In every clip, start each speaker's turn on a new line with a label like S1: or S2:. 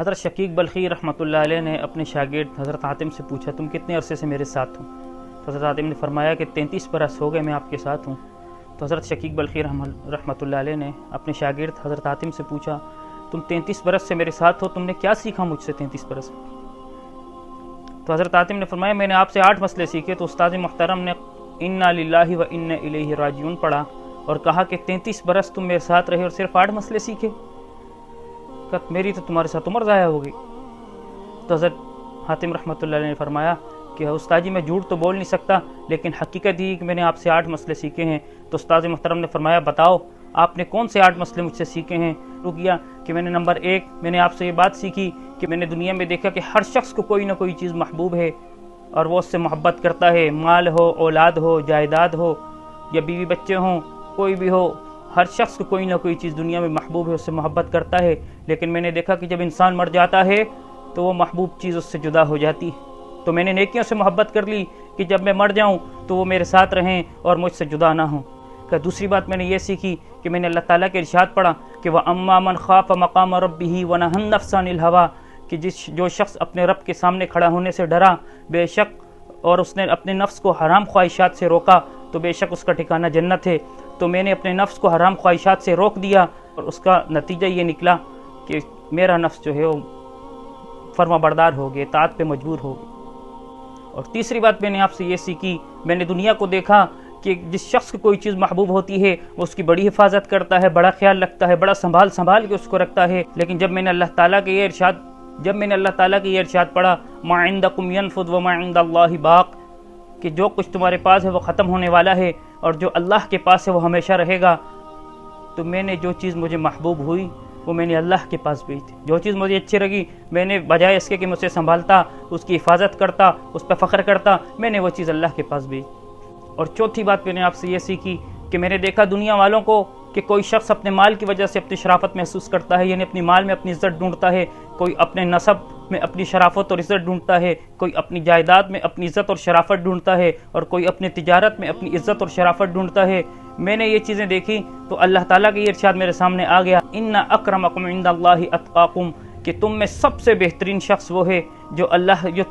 S1: حضرت شقیق بلخی رحمۃ اللہ علیہ نے اپنے شاگرد حضرت حاتم سے پوچھا تم کتنے عرصے سے میرے ساتھ ہو؟ تو حضرت حاتم نے فرمایا کہ 33 برس ہو گئے میں آپ کے ساتھ ہوں۔ تو حضرت شقیق بلخی رحمۃ اللہ علیہ نے اپنے شاگرد حضرت حاتم سے پوچھا تم 33 برس سے میرے ساتھ ہو، تم نے کیا سیکھا مجھ سے 33 برس میں؟ تو حضرت حاتم نے فرمایا میں نے آپ سے 8 مسئلے سیکھے۔ تو استاد محترم نے انا للہ و انا الیہ راجعون پڑھا اور کہا کہ 33 برس تم میرے ساتھ رہے اور صرف 8 مسئلے سیکھے؟ میری تو تمہارے ساتھ عمر ضائع ہو گئی۔ تو حضرت حاتم رحمۃ اللہ علیہ نے فرمایا کہ استاد جی میں جھوٹ تو بول نہیں سکتا، لیکن حقیقت یہ کہ میں نے آپ سے 8 مسئلے سیکھے ہیں۔ تو استاد محترم نے فرمایا بتاؤ آپ نے کون سے 8 مسئلے مجھ سے سیکھے ہیں؟ رک گیا کہ میں نے نمبر 1 میں نے آپ سے یہ بات سیکھی کہ میں نے دنیا میں دیکھا کہ ہر شخص کو کوئی نہ کوئی چیز محبوب ہے اور وہ اس سے محبت کرتا ہے، مال ہو، اولاد ہو، جائیداد ہو یا بیوی بچے ہوں، کوئی بھی ہو، ہر شخص کو کوئی نہ کوئی چیز دنیا میں محبوب ہے، اس سے محبت کرتا ہے۔ لیکن میں نے دیکھا کہ جب انسان مر جاتا ہے تو وہ محبوب چیز اس سے جدا ہو جاتی ہے۔ تو میں نے نیکیوں سے محبت کر لی کہ جب میں مر جاؤں تو وہ میرے ساتھ رہیں اور مجھ سے جدا نہ ہوں۔ کہ دوسری بات میں نے یہ سیکھی کہ میں نے اللہ تعالیٰ کے ارشاد پڑھا کہ وَأَمَّا مَنْ خَافَ مَقَامَ رَبِّهِ وَنَهَى النَّفْسَ عَنِ الْهَوَىٰ کہ جو شخص اپنے رب کے سامنے کھڑا ہونے سے ڈرا بے شک اور اس نے اپنے نفس کو حرام خواہشات سے روکا تو بے شک اس کا ٹھکانہ جنت ہے۔ تو میں نے اپنے نفس کو حرام خواہشات سے روک دیا اور اس کا نتیجہ یہ نکلا کہ میرا نفس جو ہے وہ فرما بردار ہو گیا، اطاعت پہ مجبور ہو گیا۔ اور تیسری بات میں نے آپ سے یہ سیکھی، میں نے دنیا کو دیکھا کہ جس شخص کو کوئی چیز محبوب ہوتی ہے وہ اس کی بڑی حفاظت کرتا ہے، بڑا خیال رکھتا ہے، بڑا سنبھال کے اس کو رکھتا ہے۔ لیکن جب میں نے اللہ تعالیٰ کے یہ ارشاد پڑھا ما عندکم ینفد وما عند اللہ باق کہ جو کچھ تمہارے پاس ہے وہ ختم ہونے والا ہے اور جو اللہ کے پاس ہے وہ ہمیشہ رہے گا، تو میں نے جو چیز مجھے محبوب ہوئی وہ میں نے اللہ کے پاس بھیج دی۔ جو چیز مجھے اچھی لگی میں نے بجائے اس کے کہ مجھ سے سنبھالتا، اس کی حفاظت کرتا، اس پہ فخر کرتا، میں نے وہ چیز اللہ کے پاس بھیج دی۔ اور چوتھی بات میں نے آپ سے یہ سیکھی کہ میں نے دیکھا دنیا والوں کو کہ کوئی شخص اپنے مال کی وجہ سے اپنی شرافت محسوس کرتا ہے، یعنی اپنی مال میں اپنی عزت ڈھونڈتا ہے، کوئی اپنے نسب میں اپنی شرافت اور عزت ڈھونڈتا ہے، کوئی اپنی جائیداد میں اپنی عزت اور شرافت ڈھونڈتا ہے اور کوئی اپنی تجارت میں اپنی عزت اور شرافت ڈھونڈتا ہے۔ میں نے یہ چیزیں دیکھی تو اللہ تعالیٰ کا یہ ارشاد میرے سامنے آ گیا ان اکرمکم عند اللہ اتقاکم کہ تم میں سب سے بہترین شخص وہ ہے جو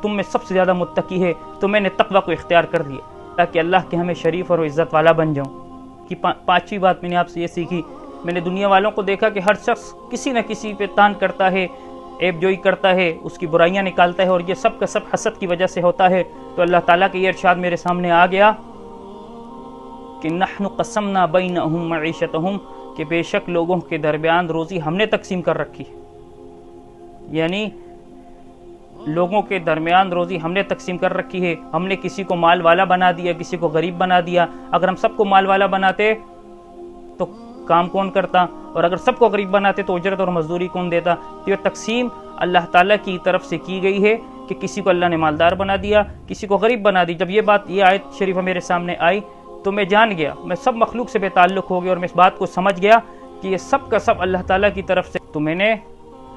S1: تم میں سب سے زیادہ متقی ہے۔ تو میں نے تقوی کو اختیار کر لیا تاکہ اللہ کے ہمیں شریف اور عزت والا بن جاؤں۔ کہ پانچویں بات میں نے آپ سے یہ سیکھی، میں نے دنیا والوں کو دیکھا کہ ہر شخص کسی نہ کسی پہ تان کرتا ہے، عیب جوئی کرتا ہے، اس کی برائیاں نکالتا ہے اور یہ سب کا سب حسد کی وجہ سے ہوتا ہے۔ تو اللہ تعالیٰ کا یہ ارشاد میرے سامنے آ گیا کہ نحن قسمنا بینہم معیشتہم کہ بے شک لوگوں کے درمیان روزی ہم نے تقسیم کر رکھی، یعنی لوگوں کے درمیان روزی ہم نے تقسیم کر رکھی ہے۔ ہم نے کسی کو مال والا بنا دیا، کسی کو غریب بنا دیا۔ اگر ہم سب کو مال والا بناتے تو کام کون کرتا، اور اگر سب کو غریب بناتے تو اجرت اور مزدوری کون دیتا؟ تو یہ تقسیم اللہ تعالیٰ کی طرف سے کی گئی ہے کہ کسی کو اللہ نے مالدار بنا دیا، کسی کو غریب بنا دی۔ جب یہ آیت شریفہ میرے سامنے آئی تو میں جان گیا، میں سب مخلوق سے بے تعلق ہو گیا اور میں اس بات کو سمجھ گیا کہ یہ سب کا سب اللہ تعالیٰ کی طرف سے۔ تو میں نے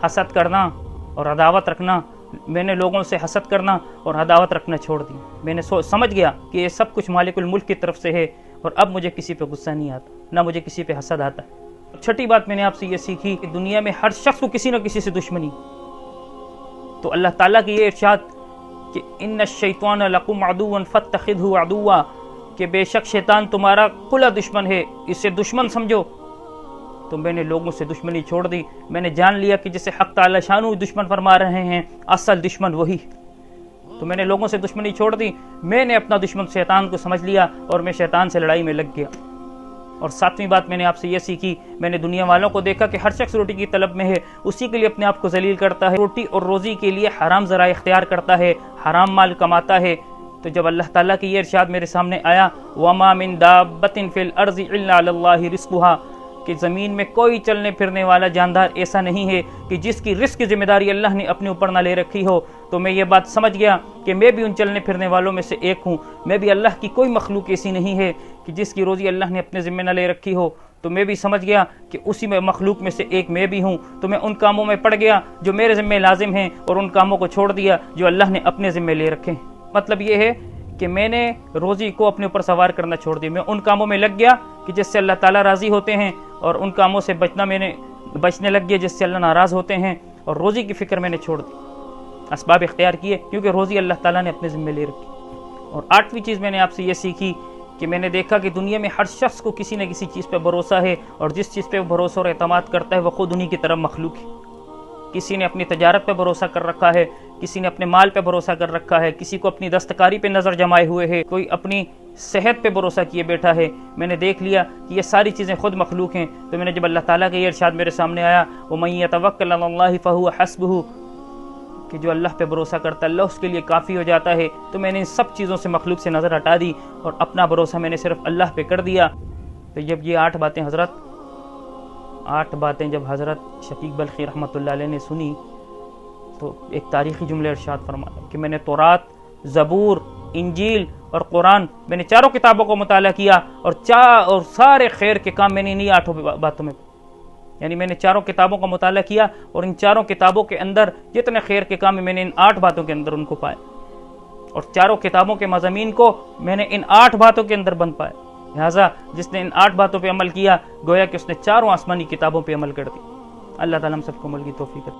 S1: حسد کرنا اور عداوت رکھنا، میں نے لوگوں سے حسد کرنا اور عداوت رکھنا چھوڑ دی۔ میں نے سمجھ گیا کہ یہ سب کچھ مالک الملک کی طرف سے ہے اور اب مجھے کسی پہ غصہ نہیں آتا، نہ مجھے کسی پہ حسد آتا۔ چھٹی بات میں نے آپ سے یہ سیکھی کہ دنیا میں ہر شخص کو کسی نہ کسی سے دشمنی۔ تو اللہ تعالیٰ کی یہ ارشاد کہ ان الشیطان لکم عدو فاتخذہ عدوا کہ بے شک شیطان تمہارا کھلا دشمن ہے، اسے دشمن سمجھو۔ تو میں نے لوگوں سے دشمنی چھوڑ دی۔ میں نے جان لیا کہ جسے حق تعالی شانو دشمن فرما رہے ہیں اصل دشمن وہی۔ تو میں نے لوگوں سے دشمنی چھوڑ دی، میں نے اپنا دشمن شیطان کو سمجھ لیا اور میں شیطان سے لڑائی میں لگ گیا۔ اور ساتویں بات میں نے آپ سے یہ سیکھی، میں نے دنیا والوں کو دیکھا کہ ہر شخص روٹی کی طلب میں ہے، اسی کے لیے اپنے آپ کو ذلیل کرتا ہے، روٹی اور روزی کے لیے حرام ذرائع اختیار کرتا ہے، حرام مال کماتا ہے۔ تو جب اللہ تعالیٰ کی یہ ارشاد میرے سامنے آیا وَمَا مِن دَابَّةٍ فِي الْأَرْضِ إِلَّا عَلَى اللَّهِ رِزْقُهَا کہ زمین میں کوئی چلنے پھرنے والا جاندار ایسا نہیں ہے کہ جس کی رزق کی ذمہ داری اللہ نے اپنے اوپر نہ لے رکھی ہو۔ تو میں یہ بات سمجھ گیا کہ میں بھی ان چلنے پھرنے والوں میں سے ایک ہوں، میں بھی اللہ کی کوئی مخلوق ایسی نہیں ہے کہ جس کی روزی اللہ نے اپنے ذمہ نہ لے رکھی ہو۔ تو میں بھی سمجھ گیا کہ اسی میں مخلوق میں سے ایک میں بھی ہوں۔ تو میں ان کاموں میں پڑ گیا جو میرے ذمہ لازم ہیں اور ان کاموں کو چھوڑ دیا جو اللہ نے اپنے ذمہ لے رکھے ہیں۔ مطلب یہ ہے کہ میں نے روزی کو اپنے اوپر سوار کرنا چھوڑ دیا، میں ان کاموں میں لگ گیا کہ جس سے اللہ تعالیٰ راضی ہوتے ہیں اور ان کاموں سے بچنے لگ گیا جس سے اللہ ناراض ہوتے ہیں۔ اور روزی کی فکر میں نے چھوڑ دی، اسباب اختیار کیے، کیونکہ روزی اللہ تعالیٰ نے اپنے ذمہ لے رکھی۔ اور 8ویں چیز میں نے آپ سے یہ سیکھی کہ میں نے دیکھا کہ دنیا میں ہر شخص کو کسی نہ کسی چیز پہ بھروسہ ہے، اور جس چیز پہ وہ بھروسہ اور اعتماد کرتا ہے وہ خود انہی کی طرف مخلوق ہے۔ کسی نے اپنی تجارت پہ بھروسہ کر رکھا ہے، کسی نے اپنے مال پہ بھروسہ کر رکھا ہے، کسی کو اپنی دستکاری پہ نظر جمائے ہوئے ہے، کوئی اپنی صحت پہ بھروسہ کیے بیٹھا ہے۔ میں نے دیکھ لیا کہ یہ ساری چیزیں خود مخلوق ہیں، تو میں نے جب اللہ تعالیٰ کا یہ ارشاد میرے سامنے آیا وَمَن يَتَوَكَّلْ عَلَى اللَّهِ فَهُوَ حَسْبُهُ، کہ جو اللہ پہ بھروسہ کرتا ہے اللہ اس کے لیے کافی ہو جاتا ہے، تو میں نے ان سب چیزوں سے مخلوق سے نظر ہٹا دی اور اپنا بھروسہ میں نے صرف اللہ پہ کر دیا۔ تو جب یہ 8 باتیں جب حضرت شقیق بلخی رحمۃ اللہ علیہ نے سنی تو ایک تاریخی جملہ ارشاد فرمایا کہ میں نے تورات، زبور، انجیل اور قرآن، میں نے چاروں کتابوں کو مطالعہ کیا، اور سارے خیر کے کام میں نے انہی 8 باتوں میں، یعنی میں نے چاروں کتابوں کا مطالعہ کیا اور ان چاروں کتابوں کے اندر جتنے خیر کے کام ہیں میں نے ان 8 باتوں کے اندر ان کو پائے، اور چاروں کتابوں کے مضامین کو میں نے ان 8 باتوں کے اندر بند پائے۔ لہٰذا جس نے ان 8 باتوں پہ عمل کیا گویا کہ اس نے چاروں آسمانی کتابوں پہ عمل کر دی۔ اللہ تعالیٰ ہم سب کو عمل کی توفیق عطا فرمائے۔